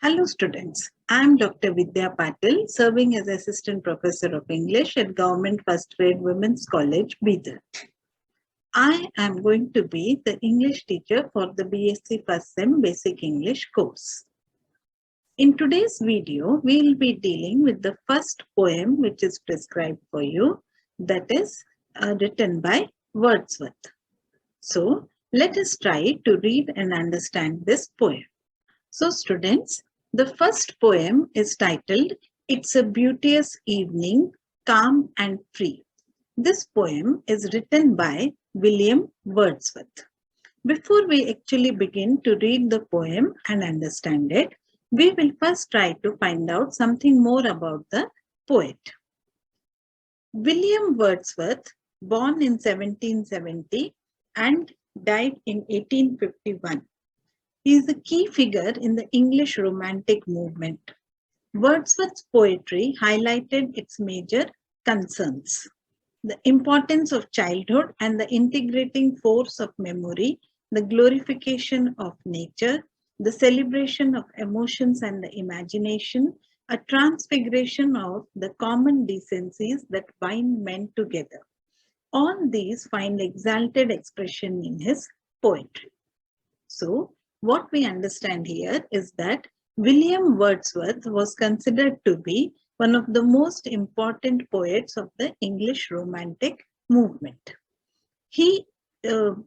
Hello students, I am Dr. Vidya Patil, serving as Assistant Professor of English at Government First Grade Women's College, Bidar. I am going to be the English teacher for the BSc First Sem Basic English course. In today's video, we will be dealing with the first poem which is prescribed for you, that is written by Wordsworth. So, let us try to read and understand this poem. So students, the first poem is titled, It's a Beauteous Evening, Calm and Free. This poem is written by William Wordsworth. Before we actually begin to read the poem and understand it, we will first try to find out something more about the poet. William Wordsworth, born in 1770 and died in 1851. He is a key figure in the English Romantic movement. Wordsworth's poetry highlighted its major concerns: the importance of childhood and the integrating force of memory, the glorification of nature, the celebration of emotions and the imagination, a transfiguration of the common decencies that bind men together. All these find exalted expression in his poetry. So, what we understand here is that William Wordsworth was considered to be one of the most important poets of the English Romantic movement. He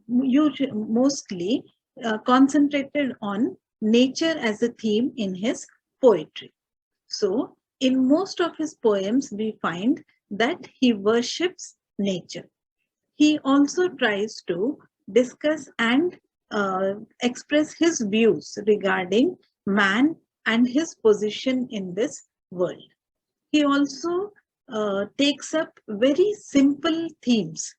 mostly concentrated on nature as a theme in his poetry. So, in most of his poems, we find that he worships nature. He also tries to discuss and express his views regarding man and his position in this world. He also takes up very simple themes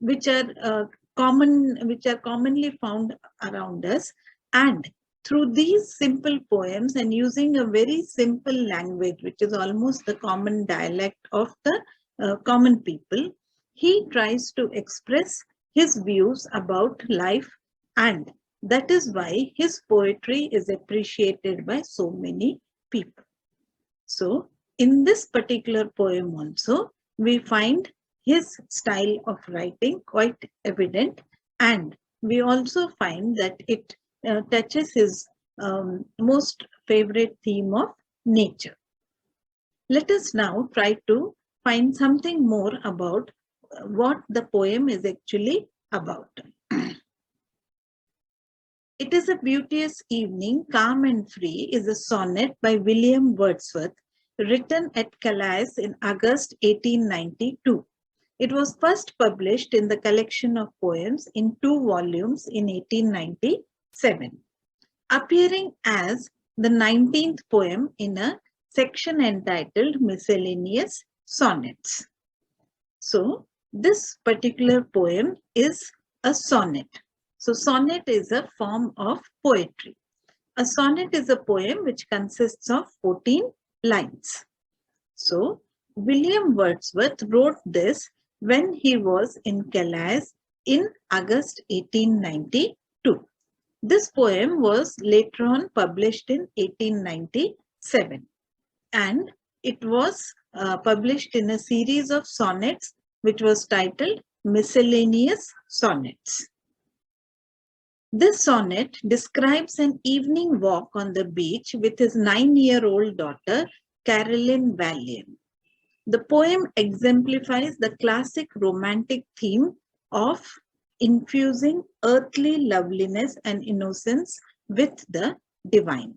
which are commonly found around us, and through these simple poems and using a very simple language which is almost the common dialect of the common people, he tries to express his views about life, and that is why his poetry is appreciated by so many people. So, in this particular poem also, we find his style of writing quite evident, and we also find that it touches his most favorite theme of nature. Let us now try to find something more about what the poem is actually about. It is a Beauteous Evening, Calm and Free is a sonnet by William Wordsworth, written at Calais in August 1892. It was first published in the collection of poems in 2 volumes in 1897, appearing as the 19th poem in a section entitled Miscellaneous Sonnets. So, this particular poem is a sonnet. So, sonnet is a form of poetry. A sonnet is a poem which consists of 14 lines. So, William Wordsworth wrote this when he was in Calais in August 1892. This poem was later on published in 1897, and it was published in a series of sonnets which was titled Miscellaneous Sonnets. This sonnet describes an evening walk on the beach with his 9-year-old daughter, Caroline Valiant. The poem exemplifies the classic romantic theme of infusing earthly loveliness and innocence with the divine.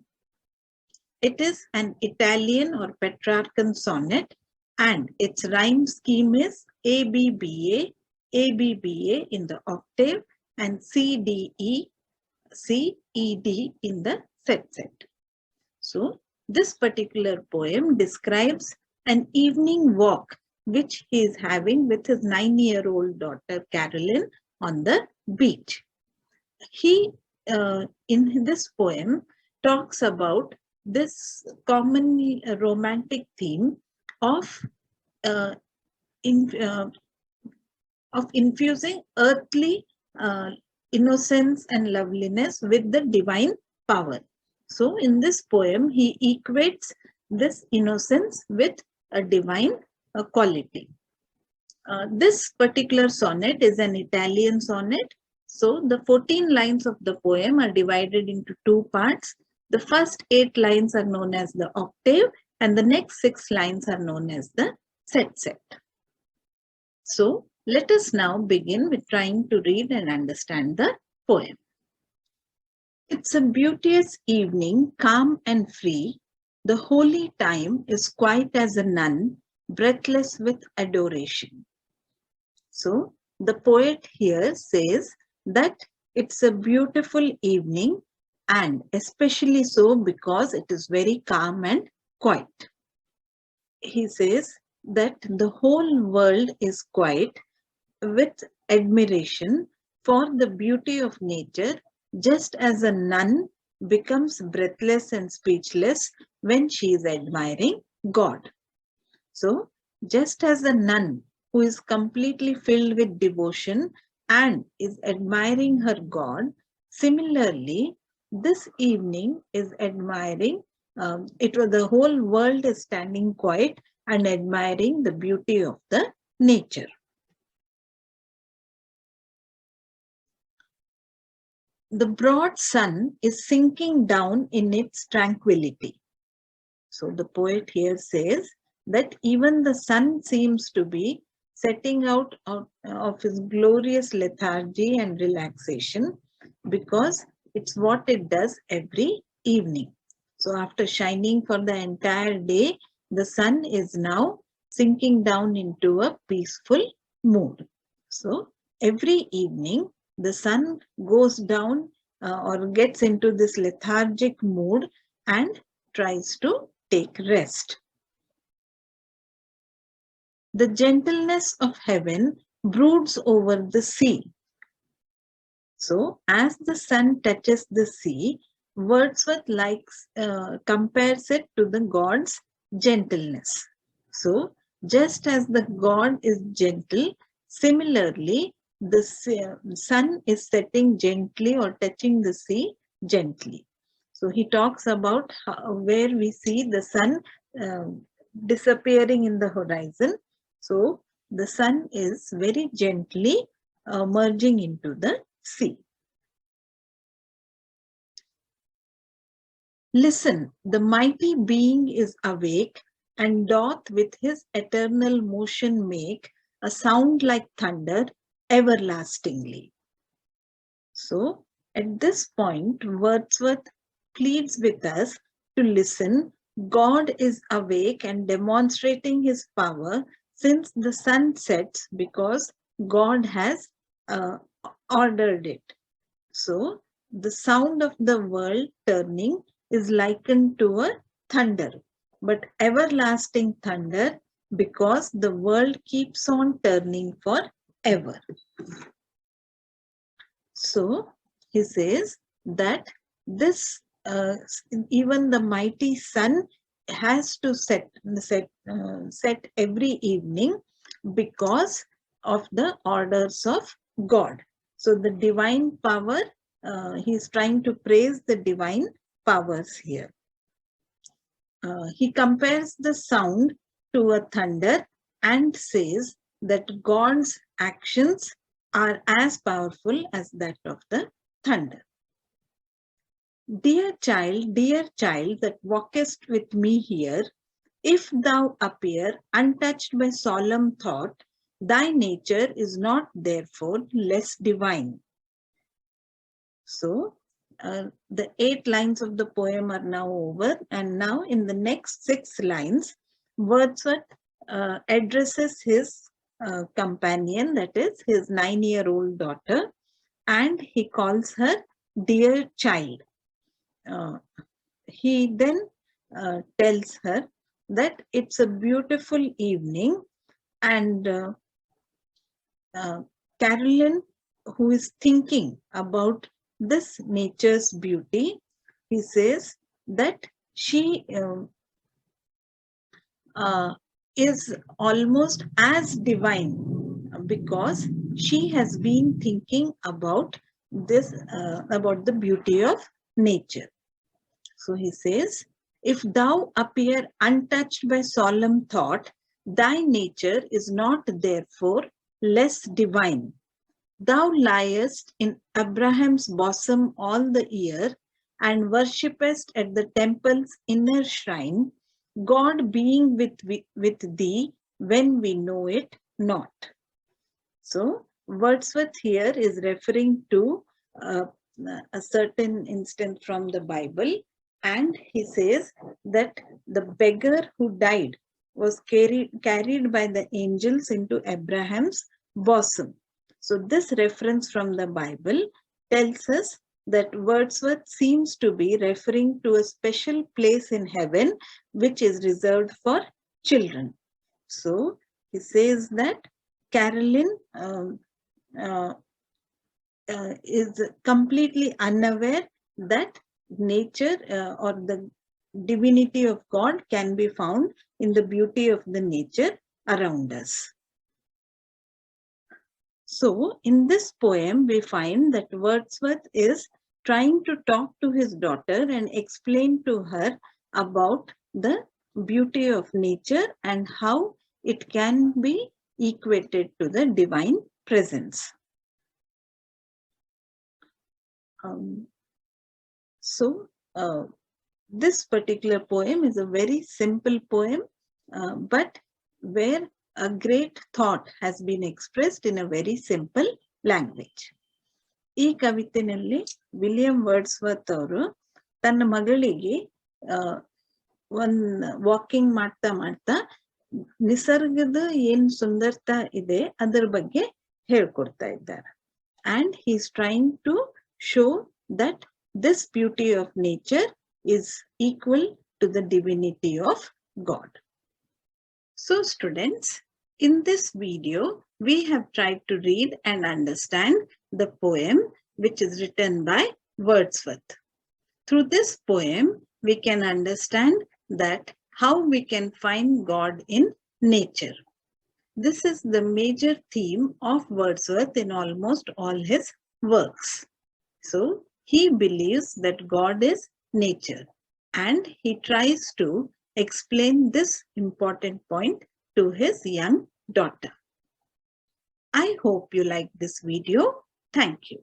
It is an Italian or Petrarchan sonnet, and its rhyme scheme is ABBA, ABBA in the octave, and CDE, CED in the set. So, this particular poem describes an evening walk which he is having with his 9-year-old daughter Caroline on the beach. He, in this poem, talks about this commonly romantic theme of infusing earthly innocence and loveliness with the divine power. So in this poem, he equates this innocence with a divine quality. This particular sonnet is an Italian sonnet. So the 14 lines of the poem are divided into two parts. The first 8 lines are known as the octave, and the next 6 lines are known as the set. So let us now begin with trying to read and understand the poem. It's a beauteous evening, calm and free. The holy time is quiet as a nun, breathless with adoration. So the poet here says that it's a beautiful evening, and especially so because it is very calm and quiet. He says that the whole world is quiet with admiration for the beauty of nature, just as a nun becomes breathless and speechless when she is admiring God. So, just as a nun who is completely filled with devotion and is admiring her God, similarly, this evening is admiring, the whole world is standing quiet and admiring the beauty of the nature. The broad sun is sinking down in its tranquility. So the poet here says that even the sun seems to be setting out of his glorious lethargy and relaxation, because it's what it does every evening. So after shining for the entire day, the sun is now sinking down into a peaceful mood. So every evening, the sun goes down or gets into this lethargic mood and tries to take rest. The gentleness of heaven broods over the sea. So, as the sun touches the sea, Wordsworth compares it to the god's gentleness. So, just as the god is gentle, similarly, the sun is setting gently or touching the sea gently. So he talks about where we see the sun disappearing in the horizon. So the sun is very gently merging into the sea. Listen, the mighty being is awake and doth with his eternal motion make a sound like thunder everlastingly. So at this point, Wordsworth pleads with us to listen. God is awake and demonstrating his power since the sun sets, because God has ordered it. So the sound of the world turning is likened to a thunder, but everlasting thunder, because the world keeps on turning forever. So he says that this even the mighty sun has to set every evening because of the orders of God. So the divine power, he's trying to praise the divine powers here. He compares the sound to a thunder and says that God's actions are as powerful as that of the thunder. Dear child, that walkest with me here, if thou appear untouched by solemn thought, thy nature is not therefore less divine. So, the 8 lines of the poem are now over, and now in the next 6 lines, Wordsworth addresses his companion, that is his 9-year-old daughter, and he calls her dear child. He then tells her that it's a beautiful evening, and Carolyn, who is thinking about this nature's beauty, he says that she is almost as divine because she has been thinking about this, about the beauty of nature. So he says, if thou appear untouched by solemn thought, thy nature is not therefore less divine. Thou liest in Abraham's bosom all the year, and worshippest at the temple's inner shrine, God being with thee when we know it not. So Wordsworth here is referring to uh, a certain instance from the Bible, and he says that the beggar who died was carried by the angels into Abraham's bosom. So this reference from the Bible tells us that Wordsworth seems to be referring to a special place in heaven which is reserved for children. So he says that Carolyn uh, is completely unaware that nature or the divinity of God can be found in the beauty of the nature around us. So in this poem, we find that Wordsworth is trying to talk to his daughter and explain to her about the beauty of nature and how it can be equated to the divine presence. So this particular poem is a very simple poem, but where a great thought has been expressed in a very simple language. ಈ ಕವಿತೆಯಲ್ಲಿ William Wordsworth ಅವರು ತನ್ನ ಮಗಳಿಗೆ walking ಮಾಡ್ತಾ ಮಾಡ್ತಾ ನಿಸರ್ಗದ ಏನ್ ಸುಂದರತಾ ಇದೆ ಅದರ ಬಗ್ಗೆ ಹೇಳ್ಕೊಡ್ತಾ ಇದ್ದಾರೆ. And he is trying to show that this beauty of nature is equal to the divinity of God. So students, in this video, we have tried to read and understand the poem which is written by Wordsworth. Through this poem, we can understand that how we can find God in nature. This is the major theme of Wordsworth in almost all his works. So he believes that God is nature, and he tries to explain this important point to his young daughter. I hope you like this video. Thank you.